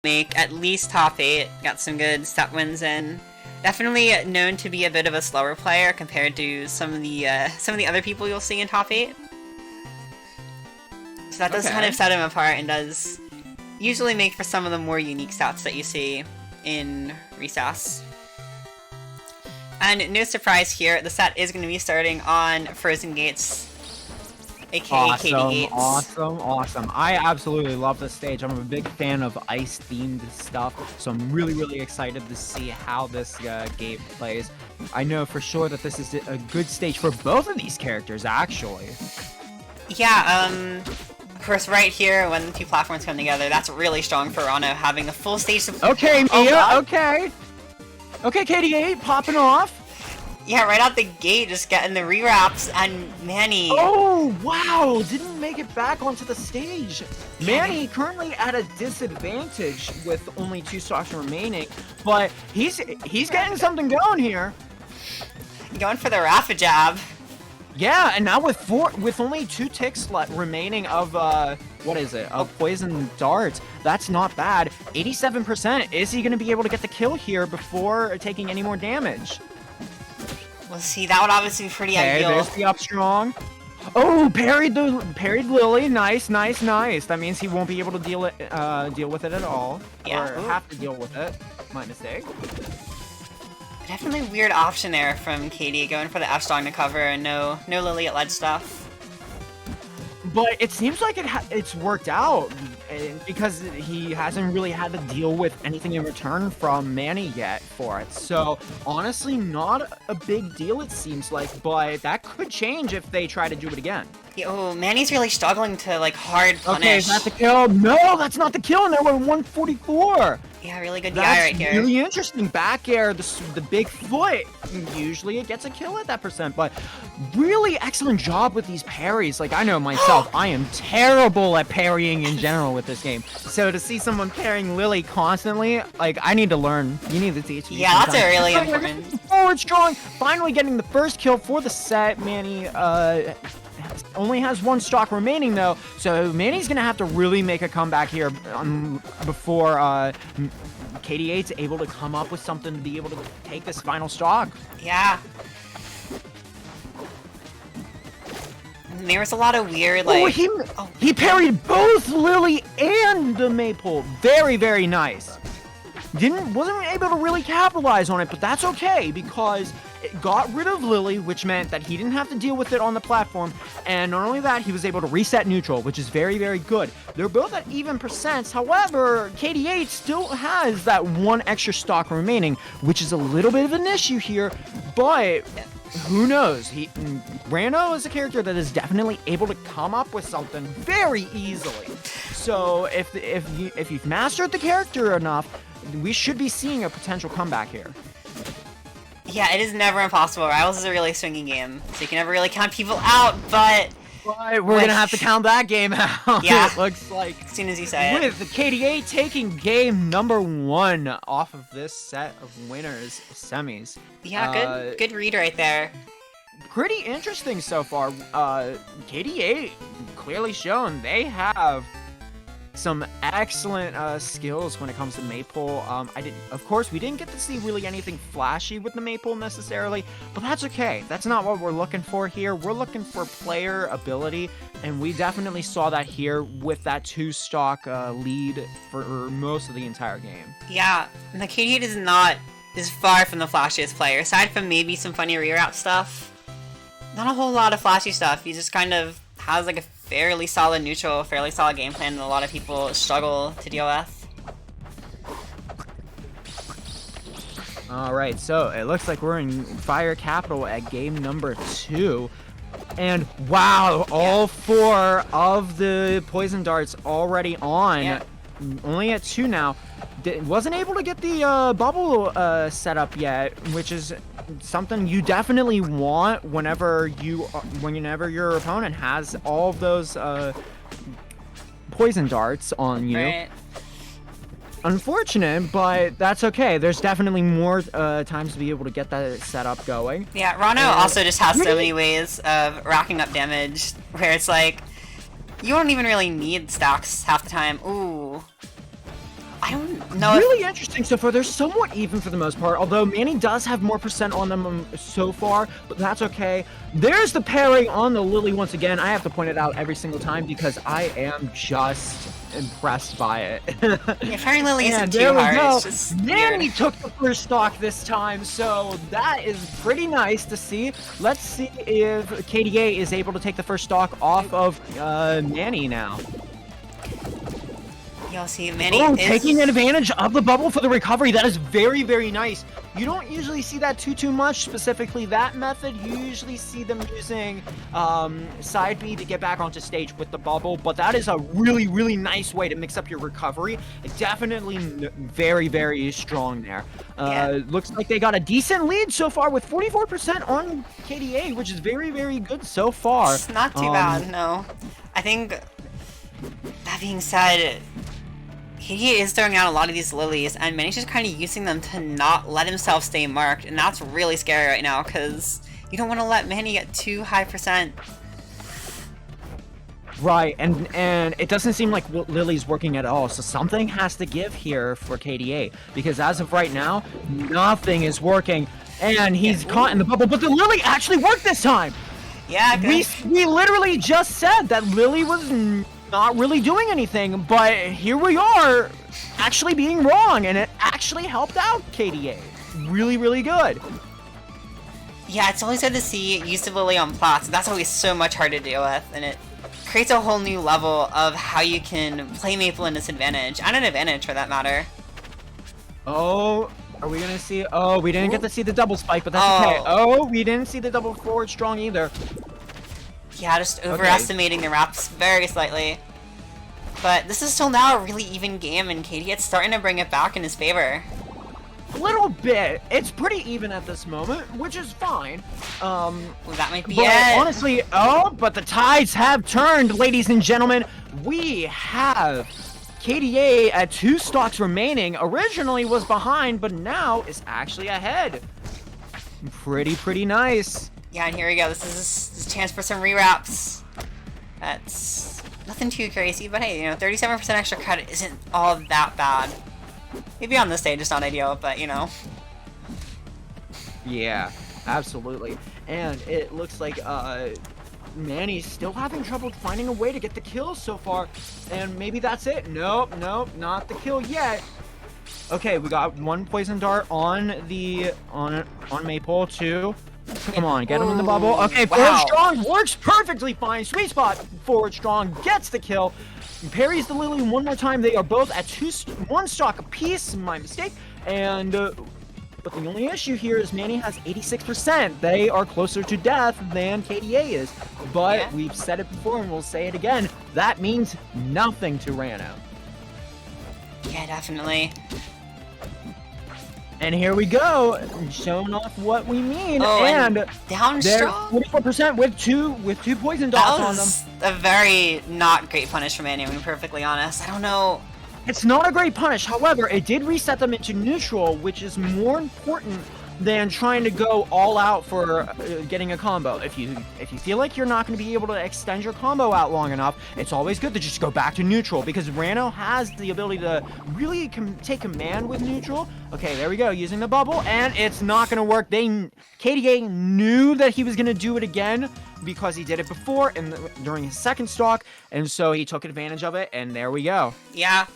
make at least top 8. Got some good set wins in. Definitely known to be a bit of a slower player compared to some of the other people you'll see in top 8. So that does kind of set him apart and does usually make for some of the more unique stats that you see in Recess. And no surprise here, the set is going to be starting on Frozen Gates, aka KD8. Awesome. I absolutely love this stage. I'm a big fan of ice-themed stuff, so I'm really excited to see how this game plays. I know for sure that this is a good stage for both of these characters, actually. Yeah, of course, right here, when the two platforms come together, that's really strong for Ranno, having a full stage support. Okay, Mia, okay. Okay, KD8, popping off. Yeah, right out the gate, just getting the rewraps, and Manny. Oh, wow, didn't make it back onto the stage. Manny currently at a disadvantage with only 2 stocks remaining, but he's getting something going here. Going for the Rapid Jab. Yeah, and now with only 2 ticks remaining of what is it? Of poison darts. That's not bad. 87%. Is he going to be able to get the kill here before taking any more damage? We'll see. That would obviously be pretty ideal. There's the up strong. Oh, parried Lily. Nice. That means he won't be able to deal with it at all. Yeah. Or have to deal with it. My mistake. Definitely weird option there from KD, going for the F strong to cover and no Lily at ledge stuff. But it seems like it's worked out because he hasn't really had to deal with anything in return from Manny yet for it. So honestly, not a big deal it seems like, but that could change if they try to do it again. Oh, Manny's really struggling to like hard punish. Okay, is that the kill? No, that's not the kill, and there were 144. Yeah, really good DI right here. That's really interesting. Back air, the big foot. Usually it gets a kill at that percent, but really excellent job with these parries. Like, I know myself, I am terrible at parrying in general with this game. So to see someone parrying Lily constantly, like, I need to learn. You need to teach me. Yeah, that's a really important. Forward strong, finally getting the first kill for the set. Manny, only has 1 stock remaining though, so Manny's gonna have to really make a comeback here before KD8's able to come up with something to be able to take this final stock. Yeah. There was a lot of weird, like... He parried both Lily and the Maypul. Very nice. Wasn't able to really capitalize on it, but that's okay because it got rid of Lily, which meant that he didn't have to deal with it on the platform, and not only that, he was able to reset neutral, which is very good. They're both at even percents, however, KD8 still has that 1 extra stock remaining, which is a little bit of an issue here, but who knows? Ranno is a character that is definitely able to come up with something very easily. So if you've mastered the character enough, we should be seeing a potential comeback here. Yeah, it is never impossible. Rivals is a really swinging game, so you can never really count people out, but we're gonna have to count that game out. Yeah. It looks like as soon as you say it. With the KD8 taking game number 1 off of this set of winners semis. Yeah, good read right there. Pretty interesting so far. KD8 clearly shown they have some excellent skills when it comes to Maypul. Of course, we didn't get to see really anything flashy with the Maypul necessarily, but that's okay. That's not what we're looking for here. We're looking for player ability, and we definitely saw that here with that 2 stock lead for most of the entire game. Yeah, the KD8 is far from the flashiest player. Aside from maybe some funny rewrap stuff, not a whole lot of flashy stuff. He just kind of has like a fairly solid neutral, fairly solid game plan that a lot of people struggle to deal with. Alright, so it looks like we're in Fire Capital at game number 2. And wow, all 4 of the poison darts already on. Yeah. Only at 2 now. Wasn't able to get the bubble set up yet, which is something you definitely want whenever your opponent has all of those poison darts on you. Right. Unfortunate, but that's okay. There's definitely more times to be able to get that setup going. Yeah, Ranno also just has so many ways of racking up damage, where it's like, you don't even really need stacks half the time. Ooh. I don't know. Really interesting so far. They're somewhat even for the most part, although Manny does have more percent on them so far, but that's okay. There's the parry on the Lily once again. I have to point it out every single time because I am just impressed by it. Yeah, parrying Lily isn't too there we hard. go. It's just Manny weird. took the first stock this time, so that is pretty nice to see. Let's see if KD8 is able to take the first stock off of Manny now. You'll see Manny Oh, is taking advantage of the bubble for the recovery. That is very, very nice. You don't usually see that too much, specifically that method. You usually see them using side B to get back onto stage with the bubble, but that is a really, really nice way to mix up your recovery. Definitely very, very strong there. Looks like they got a decent lead so far with 44% on KD8, which is very, very good so far. It's not too bad, no. I think, that being said, he is throwing out a lot of these lilies, and Manny's just kind of using them to not let himself stay marked, and that's really scary right now, because you don't want to let Manny get too high percent. Right, and it doesn't seem like Lily's working at all, so something has to give here for KD8, because as of right now, nothing is working, and he's caught in the bubble, but the Lily actually worked this time! Yeah, good. We literally just said that Lily was not really doing anything, but here we are actually being wrong, and it actually helped out KD8. Really, really good. Yeah, it's always good to see use of Lily on plots. That's always so much hard to deal with, and it creates a whole new level of how you can play Maypul in disadvantage, and an advantage for that matter. Oh, are we gonna see? Oh, we didn't get to see the double spike, but that's okay. Oh, we didn't see the double forward strong either. Yeah, just overestimating the wraps very slightly. But this is still now a really even game, and KD8's starting to bring it back in his favor. A little bit. It's pretty even at this moment, which is fine. Well, that might be But it. honestly, but the tides have turned, ladies and gentlemen. We have KD8 at 2 stocks remaining. Originally was behind, but now is actually ahead. Pretty nice. Yeah, and here we go. This is a chance for some rewraps. That's nothing too crazy, but hey, 37% extra credit isn't all that bad. Maybe on this stage it's not ideal, but Yeah, absolutely. And it looks like Manny's still having trouble finding a way to get the kill so far. And maybe that's it. Nope, not the kill yet. Okay, we got 1 poison dart on Maypul, 2. Come on, get him in the bubble. Okay, forward strong works perfectly fine. Sweet spot. Forward strong gets the kill. Parries the Lily one more time. They are both at 1 stock apiece. My mistake. And but the only issue here is Manny has 86%. They are closer to death than KD8 is. But we've said it before and we'll say it again. That means nothing to Ranno. Yeah, definitely. And here we go, showing off what we mean. Oh, and down they're strong. 44% with two poison That dots on them. was a very not great punish from Manny, to be perfectly honest. I don't know. It's not a great punish. However, it did reset them into neutral, which is more important than trying to go all out for getting a combo. If you feel like you're not going to be able to extend your combo out long enough, it's always good to just go back to neutral, because Ranno has the ability to really take command with neutral. Okay, there we go, using the bubble, and it's not going to work. KD8 knew that he was going to do it again because he did it before and during his second stock, and so he took advantage of it, and there we go. Yeah.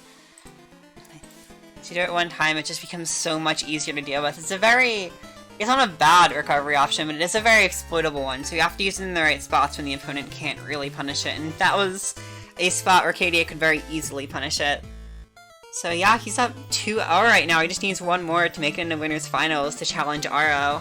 To do it one time, it just becomes so much easier to deal with. It's not a bad recovery option, but it is a very exploitable one, so you have to use it in the right spots when the opponent can't really punish it, and that was a spot where KD8 could very easily punish it. So yeah, he's up 2-0 right now. He just needs 1 more to make it into winners finals to challenge RO.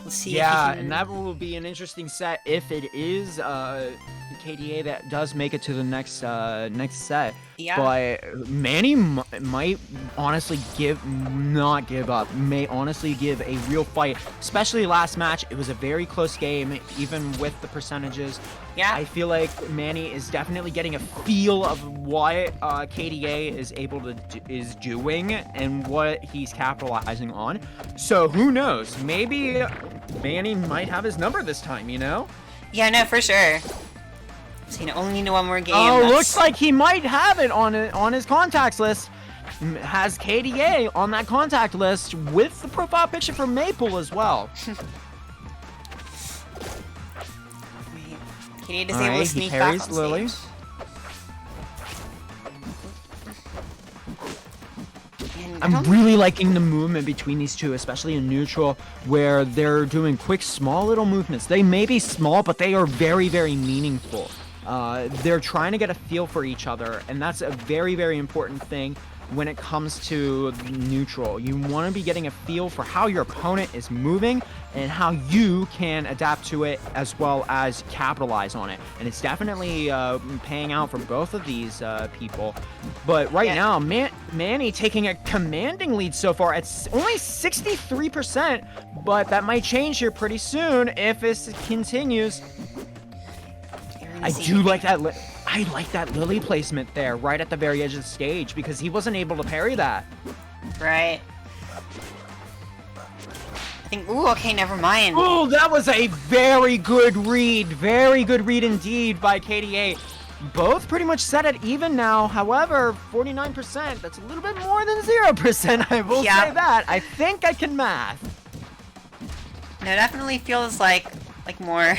We'll see. Yeah, and that will be an interesting set if it is KD8 that does make it to the next set. Yeah. But Manny might honestly not give up. May honestly give a real fight, especially last match. It was a very close game, even with the percentages. Yeah. I feel like Manny is definitely getting a feel of what KD8 is doing and what he's capitalizing on. So who knows? Maybe Manny might have his number this time. Yeah, no, for sure. So only need 1 more game. Oh, looks like he might have it on his contacts list. has KD8 on that contact list with the profile picture for Maypul as well. KD8 is able to sneak back on Lily. stage. I'm really liking the movement between these two, especially in neutral, where they're doing quick, small little movements. They may be small, but they are very, very meaningful. They're trying to get a feel for each other, and that's a very, very important thing when it comes to neutral. You want to be getting a feel for how your opponent is moving and how you can adapt to it as well as capitalize on it. And it's definitely paying out for both of these people. But right now, Manny taking a commanding lead so far. It's only 63%, but that might change here pretty soon if this continues. I do like that. I like that Lily placement there, right at the very edge of the stage, because he wasn't able to parry that. Right. I think. Ooh, okay, never mind. Ooh, that was a very good read. Very good read indeed by KD8. Both pretty much set it even now. However, 49%. That's a little bit more than 0%. I will say that. I think I can math. No, it definitely feels like more.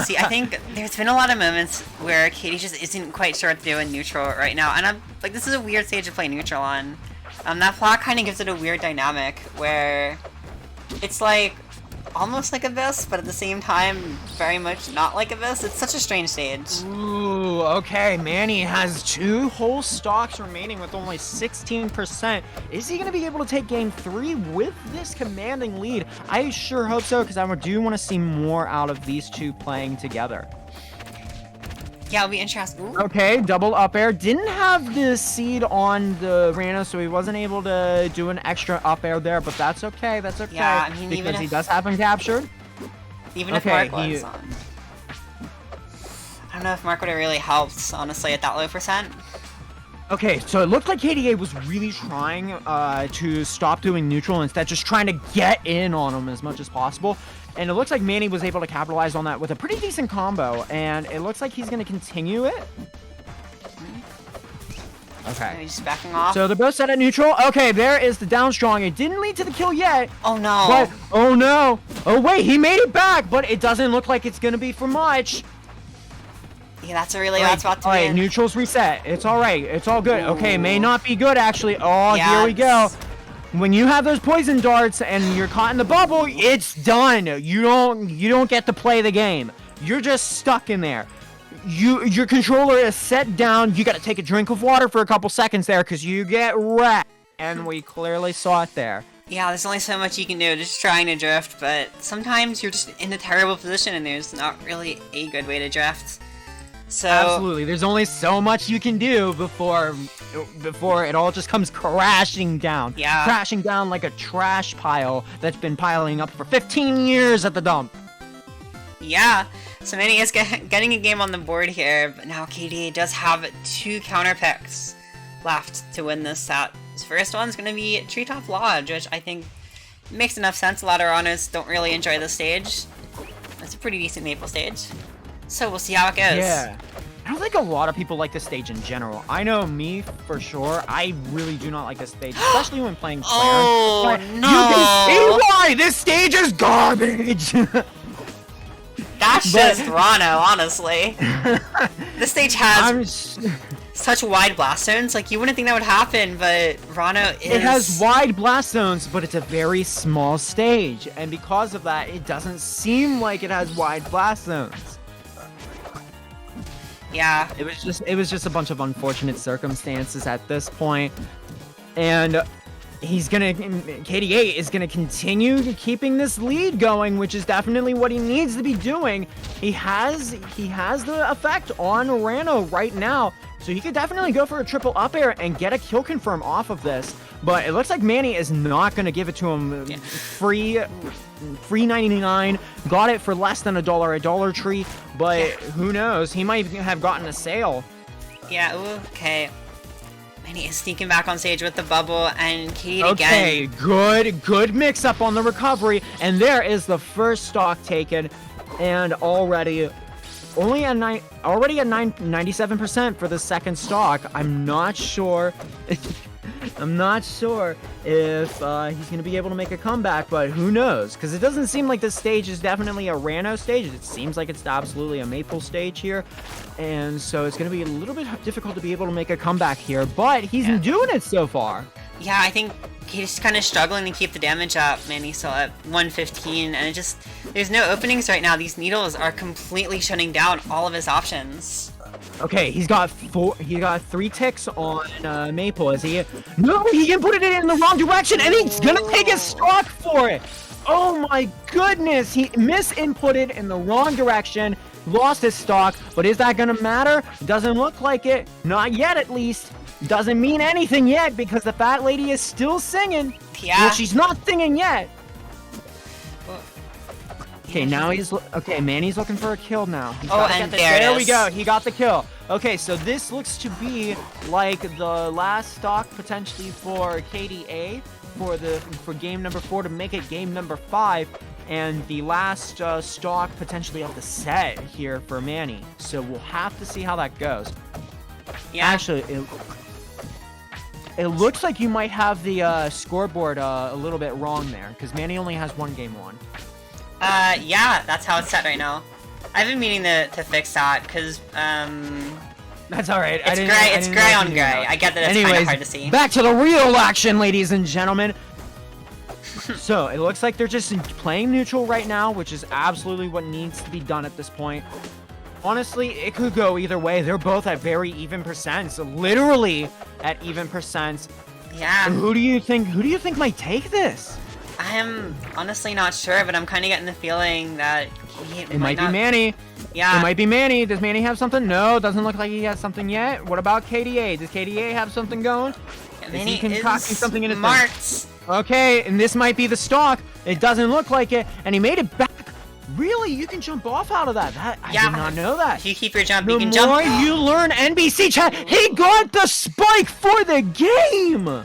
See, I think there's been a lot of moments where Katie just isn't quite sure what to do in neutral right now, and I'm like, this is a weird stage to play neutral on. That plot kind of gives it a weird dynamic where it's like almost like Abyss, but at the same time, very much not like Abyss. It's such a strange stage. Ooh, okay. Manny has 2 whole stocks remaining with only 16%. Is he going to be able to take game 3 with this commanding lead? I sure hope so, because I do want to see more out of these two playing together. Yeah, it'll be interesting. Ooh. Okay, double up air. Didn't have the seed on the Ranno, so he wasn't able to do an extra up air there, but that's okay. That's okay. Yeah, I mean, because even if he does have him captured. Even if Mark was on. I don't know if Mark would have really helped, honestly, at that low percent. Okay, so it looked like KD8 was really trying to stop doing neutral and instead just trying to get in on him as much as possible. And it looks like Manny was able to capitalize on that with a pretty decent combo, and it looks like he's going to continue it. Okay. He's backing off. So they're both set at neutral. Okay, there is the down strong. It didn't lead to the kill yet. Oh, no. But, oh, no. Oh, wait, he made it back, but it doesn't look like it's going to be for much. Yeah, that's a really bad spot to be Alright, in. neutral's reset. It's alright. It's all good. Okay, may not be good, actually. Oh, Yeah, here we go. When you have those poison darts and you're caught in the bubble, it's done. You don't get to play the game. You're just stuck in there. Your controller is set down. You got to take a drink of water for a couple seconds there because you get wrecked. And we clearly saw it there. Yeah, there's only so much you can do just trying to drift, but sometimes you're just in a terrible position and there's not really a good way to drift. So Absolutely. There's only so much you can do before it all just comes crashing down. Yeah. Crashing down like a trash pile that's been piling up for 15 years at the dump. Yeah, so Manny is getting a game on the board here, but now KD does have 2 counter picks left to win this set. His first one's going to be Treetop Lodge, which I think makes enough sense. A lot of runners don't really enjoy this stage. It's a pretty decent Maple stage. So we'll see how it goes. Yeah. I don't think a lot of people like this stage in general. I know me, for sure. I really do not like this stage, especially when playing Claire. Oh, but no. You can see why this stage is garbage! That's just Ranno, honestly. This stage has such wide blast zones. Like, you wouldn't think that would happen, but Ranno is... It has wide blast zones, but it's a very small stage. And because of that, it doesn't seem like it has wide blast zones. Yeah. It was just a bunch of unfortunate circumstances at this point. And KD8 is gonna continue keeping this lead going, which is definitely what he needs to be doing. He has the effect on Ranno right now, so he could definitely go for a triple up air and get a kill confirm off of this. But it looks like Manny is not gonna give it to him free 99. Got it for less than $1 at Dollar Tree, but who knows? He might have gotten a sale. Yeah. Ooh, okay. And he is sneaking back on stage with the bubble, and Kate Okay, again. good mix-up on the recovery, and there is the first stock taken, and already already at 97% for the second stock. I'm not sure. I'm not sure if he's going to be able to make a comeback, but who knows? Because it doesn't seem like this stage is definitely a Ranno stage. It seems like it's absolutely a Maypul stage here. And so it's going to be a little bit difficult to be able to make a comeback here, but he's doing it so far. Yeah, I think he's kind of struggling to keep the damage up. Manny's still at 115, and it just, there's no openings right now. These needles are completely shutting down all of his options. Okay, he got 3 ticks on Maypul. Is he? No, he inputted it in the wrong direction, and he's gonna take his stock for it. Oh my goodness, he misinputted in the wrong direction, lost his stock. But is that gonna matter? Doesn't look like it. Not yet, at least. Doesn't mean anything yet because the fat lady is still singing. Yeah. Well, she's not singing yet. Okay, now Manny's looking for a kill now. And there we go. He got the kill. Okay, so this looks to be like the last stock potentially for KD8 for game number 4 to make it game number 5, and the last stock potentially of the set here for Manny. So we'll have to see how that goes. Yeah. Actually, it looks like you might have the scoreboard a little bit wrong there, because Manny only has 1 game 1. Yeah, that's how it's set right now. I've been meaning to fix that, because, That's alright. It's gray on gray. I get that it's kind of hard to see. Back to the real action, ladies and gentlemen. So, it looks like they're just playing neutral right now, which is absolutely what needs to be done at this point. Honestly, it could go either way. They're both at very even percents. Literally at even percents. Yeah. Who do you think might take this? I am honestly not sure, but I'm kind of getting the feeling that it might be Manny. Yeah. It might be Manny. Does Manny have something? No, doesn't look like he has something yet. What about KD8? Does KD8 have something going? Manny is something in his marked. Okay, and this might be the stock. It doesn't look like it, and he made it back. Really? You can jump off out of that? I did not know that. If you keep your jump, you can jump. The more you learn, NBC chat, he got the spike for the game!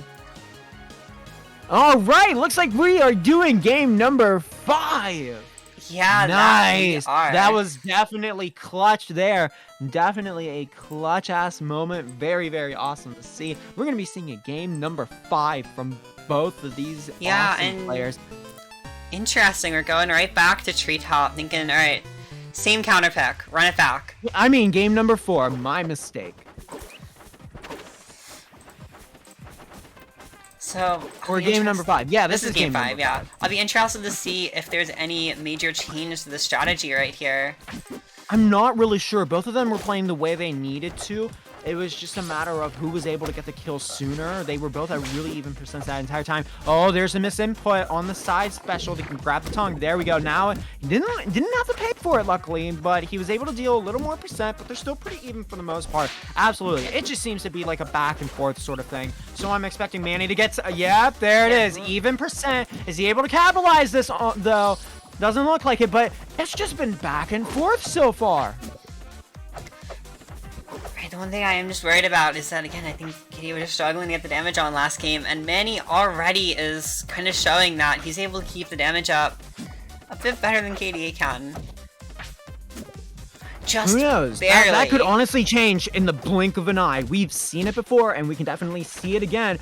Alright, looks like we are doing game number 5. Yeah, nice. That was definitely clutch there. Definitely a clutch-ass moment. Very, very awesome to see. We're going to be seeing a game number 5 from both of these awesome players. Interesting. We're going right back to Treetop, thinking, all right, same counter pick, run it back. I mean, game number 4. My mistake. So, or game number 5. Yeah, this is game 5. Yeah, I'll be interested to see if there's any major change to the strategy right here. I'm not really sure. Both of them were playing the way they needed to. It was just a matter of who was able to get the kill sooner. They were both at really even percents that entire time. Oh, there's a misinput on the side special. They can grab the tongue. There we go. Now, he didn't have to pay for it, luckily, but he was able to deal a little more percent, but they're still pretty even for the most part. Absolutely. It just seems to be like a back and forth sort of thing. So I'm expecting Manny to get... Yep, there it is. Even percent. Is he able to capitalize this, though? Doesn't look like it, but it's just been back and forth so far. The one thing I am just worried about is that, again, I think KD was just struggling to get the damage on last game, and Manny already is kind of showing that he's able to keep the damage up a bit better than KD8 can. Just who knows? Barely. That could honestly change in the blink of an eye. We've seen it before, and we can definitely see it again.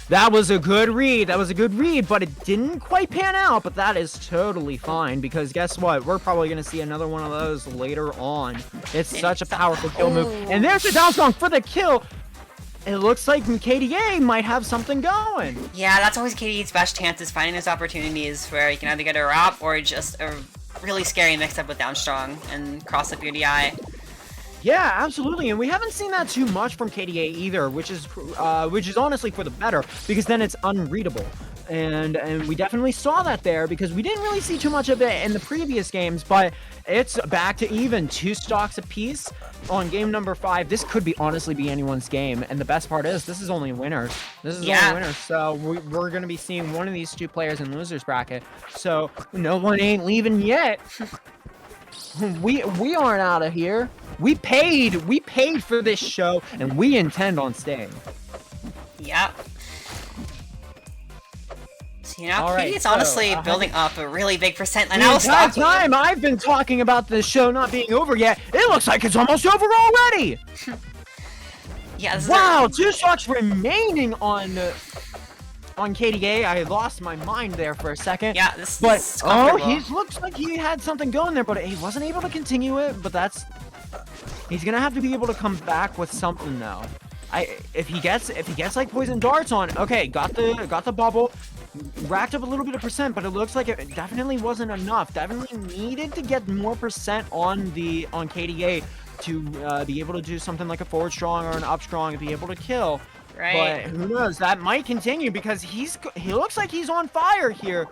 That was a good read. That was a good read, but it didn't quite pan out. But that is totally fine, because guess what? We're probably going to see another one of those later on. It's such a powerful kill move. And there's the down song for the kill. It looks like KDA might have something going. Yeah, that's always KD8's best chance, is finding those opportunities where he can either get a wrap or just a really scary mix-up with down strong and cross up your DI. Yeah, absolutely, and we haven't seen that too much from KD8 either, which is honestly for the better, because then it's unreadable. And we definitely saw that there, because we didn't really see too much of it in the previous games, but it's back to even 2 stocks apiece on game number 5. This could honestly be anyone's game, and the best part is this is only winners. This is only winners, so we're going to be seeing one of these 2 players in losers bracket, so no one ain't leaving yet. We aren't out of here. We paid for this show, and we intend on staying. Yeah. So You know, All right, KD8's so, honestly building up a really big percent. And the now entire stop. time I've been talking about the show not being over yet, it looks like it's almost over already! Yeah, this Wow, 2 stocks remaining on KD8. I lost my mind there for a second. Yeah, this But is oh, comfortable. he looks like he had something going there, but he wasn't able to continue it. But he's gonna have to be able to come back with something though. If he gets like poison darts on, okay, got the bubble, racked up a little bit of percent, but it looks like it definitely wasn't enough. Definitely needed to get more percent on KD8 to be able to do something like a forward strong or an up strong and be able to kill. Right. But who knows? That might continue because he looks like he's on fire here.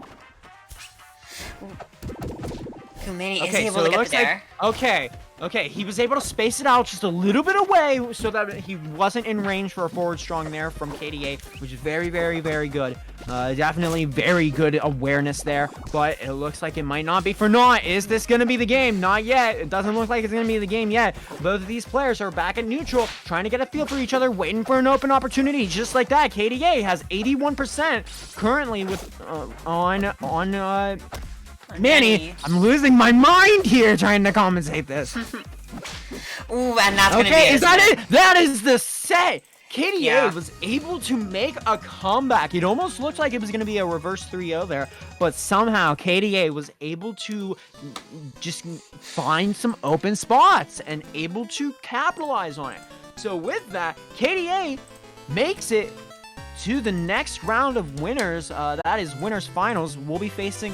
Kumini is Okay, able so to it get looks the dare. like okay, he was able to space it out just a little bit away so that he wasn't in range for a forward strong there from KD8, which is very, very, very good. Definitely very good awareness there, but it looks like it might not be for naught. Is this gonna be the game? Not yet. It doesn't look like it's gonna be the game yet. Both of these players are back at neutral, trying to get a feel for each other, waiting for an open opportunity. Just like that, KD8 has 81% currently with Manny, I'm losing my mind here trying to compensate this. Ooh, and that's gonna be Okay, it. is that it? That is the set! KD8 Yeah. was able to make a comeback. It almost looked like it was going to be a reverse 3-0 there, but somehow KD8 was able to just find some open spots and able to capitalize on it. So with that, KD8 makes it to the next round of winners. That is winners finals. We'll be facing